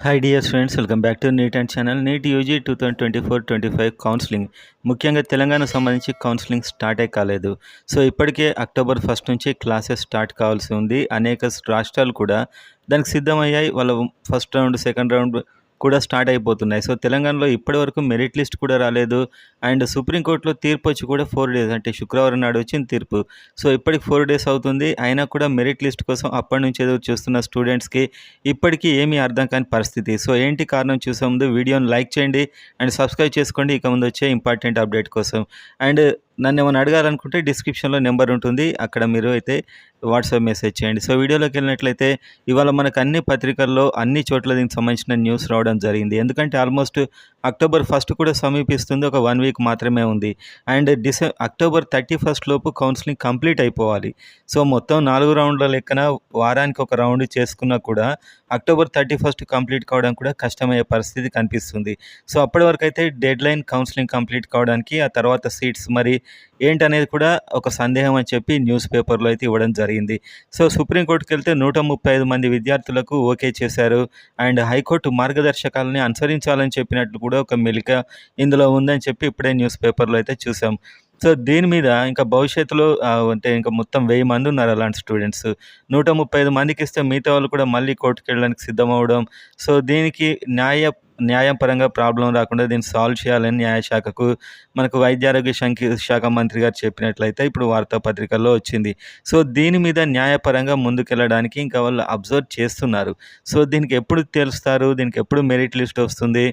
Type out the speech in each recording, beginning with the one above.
Hi dear friends, welcome back to NEET and channel. NEET UG 2024-25 counselling ముఖ్యంగా తెలంగాణ సంబంధించి counselling స్టార్టే కాలేదు. So ఇప్పటికే October 1 నుంచి క్లాసెస్ స్టార్ట్ కావాల్సి ఉంది. అనేక రాష్ట్రాలు కూడా దానికి సిద్ధమయ్యాయి. వాళ్ళ ఫస్ట్ రౌండ్, సెకండ్ రౌండ్ కూడా స్టార్ట్ అయిపోతున్నాయి. సో తెలంగాణలో ఇప్పటివరకు మెరిట్ లిస్ట్ కూడా రాలేదు. అండ్ సుప్రీంకోర్టులో తీర్పు వచ్చి కూడా 4 డేస్, అంటే శుక్రవారం నాడు వచ్చింది తీర్పు. సో ఇప్పటికి 4 డేస్ అవుతుంది. అయినా కూడా మెరిట్ లిస్ట్ కోసం అప్పటి నుంచి ఎదురు చూస్తున్న స్టూడెంట్స్కి ఇప్పటికీ ఏమీ అర్థం కాని పరిస్థితి. సో ఏంటి కారణం చూసే ముందు వీడియోని లైక్ చేయండి అండ్ సబ్స్క్రైబ్ చేసుకోండి ఇక ముందు వచ్చే ఇంపార్టెంట్ అప్డేట్ కోసం. అండ్ నన్ను ఏమైనా అడగాలనుకుంటే డిస్క్రిప్షన్లో నెంబర్ ఉంటుంది, అక్కడ మీరు అయితే వాట్సాప్ మెసేజ్ చేయండి. సో వీడియోలోకి వెళ్ళినట్లయితే ఇవాళ మనకు అన్ని పత్రికల్లో అన్ని చోట్ల దీనికి సంబంధించిన న్యూస్ రావడం జరిగింది. ఎందుకంటే ఆల్మోస్ట్ అక్టోబర్ 1 కూడా సమీపిస్తుంది, ఒక 1 వీక్ మాత్రమే ఉంది. అండ్ అక్టోబర్ 31 లోపు కౌన్సిలింగ్ కంప్లీట్ అయిపోవాలి. సో మొత్తం 4 రౌండ్ల లెక్కన వారానికి ఒక రౌండ్ చేసుకున్నా కూడా అక్టోబర్ 31 కంప్లీట్ కావడం కూడా కష్టమయ్యే పరిస్థితి కనిపిస్తుంది. సో అప్పటి వరకు అయితే డెడ్ లైన్ కౌన్సిలింగ్ కంప్లీట్ కావడానికి, ఆ తర్వాత సీట్స్ మరి ఏంటనేది కూడా ఒక సందేహం అని చెప్పి న్యూస్ పేపర్లో అయితే ఇవ్వడం జరిగింది. సో సుప్రీంకోర్టుకి వెళ్తే 135 మంది విద్యార్థులకు ఓకే చేశారు. అండ్ హైకోర్టు మార్గదర్శకాలని అనుసరించాలని చెప్పినట్లు కూడా ఒక మెలిక ఇందులో ఉందని చెప్పి ఇప్పుడే న్యూస్ పేపర్లో అయితే చూసాం. సో దీని మీద ఇంకా భవిష్యత్తులో అంటే ఇంకా మొత్తం 1000 మంది ఉన్నారు అలాంటి స్టూడెంట్స్. 135 మందికి ఇస్తే మిగతా వాళ్ళు కూడా మళ్ళీ కోర్టుకు వెళ్ళడానికి సిద్ధమవడం. సో దీనికి న్యాయం పరంగా ప్రాబ్లం రాకుండా దీన్ని సాల్వ్ చేయాలని న్యాయశాఖకు మనకు వైద్య ఆరోగ్య శాఖ మంత్రి గారు చెప్పినట్లయితే ఇప్పుడు వార్తాపత్రికల్లో వచ్చింది. సో దీని మీద న్యాయపరంగా ముందుకెళ్ళడానికి ఇంకా వాళ్ళు అబ్జర్వ్ చేస్తున్నారు. సో దీనికి ఎప్పుడు తెలుస్తారు, దీనికి ఎప్పుడు మెరిట్ లిస్ట్ వస్తుంది,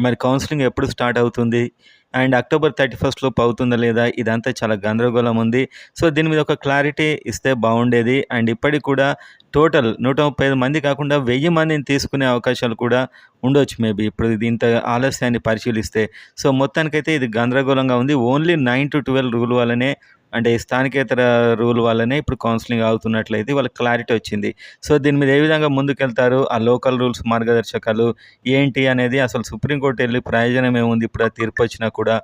మరి కౌన్సిలింగ్ ఎప్పుడు స్టార్ట్ అవుతుంది, అండ్ అక్టోబర్ 31 లోపు అవుతుందా లేదా, ఇదంతా చాలా గందరగోళం ఉంది. సో దీని మీద ఒక క్లారిటీ ఇస్తే బాగుండేది. అండ్ ఇప్పటికి కూడా టోటల్ 135 మంది కాకుండా 1000 మందిని తీసుకునే అవకాశాలు కూడా ఉండొచ్చు మేబీ, ఇప్పుడు ఇది ఇంత ఆలస్యాన్ని పరిశీలిస్తే. సో మొత్తానికైతే ఇది గందరగోళంగా ఉంది. ఓన్లీ 9 to 12 రూల్ వల్లనే, అంటే స్థానికేతర రూల్ వల్లనే ఇప్పుడు కౌన్సిలింగ్ అవుతున్నట్లయితే వాళ్ళకి క్లారిటీ వచ్చింది. సో దీని మీద ఏ విధంగా ముందుకెళ్తారు, ఆ లోకల్ రూల్స్ మార్గదర్శకాలు ఏంటి అనేది, అసలు సుప్రీంకోర్టు వెళ్ళి ప్రయోజనం ఏముంది ఇప్పుడు ఆ తీర్పు వచ్చినా కూడా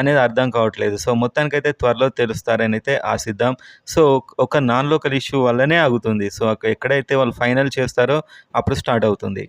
అనేది అర్థం కావట్లేదు. సో మొత్తానికైతే త్వరలో తెలుస్తారని అయితే ఆశిద్దాం. సో ఒక నాన్ లోకల్ ఇష్యూ వల్లనే ఆగుతుంది. సో ఎక్కడైతే వాళ్ళు ఫైనల్ చేస్తారో అప్పుడు స్టార్ట్ అవుతుంది.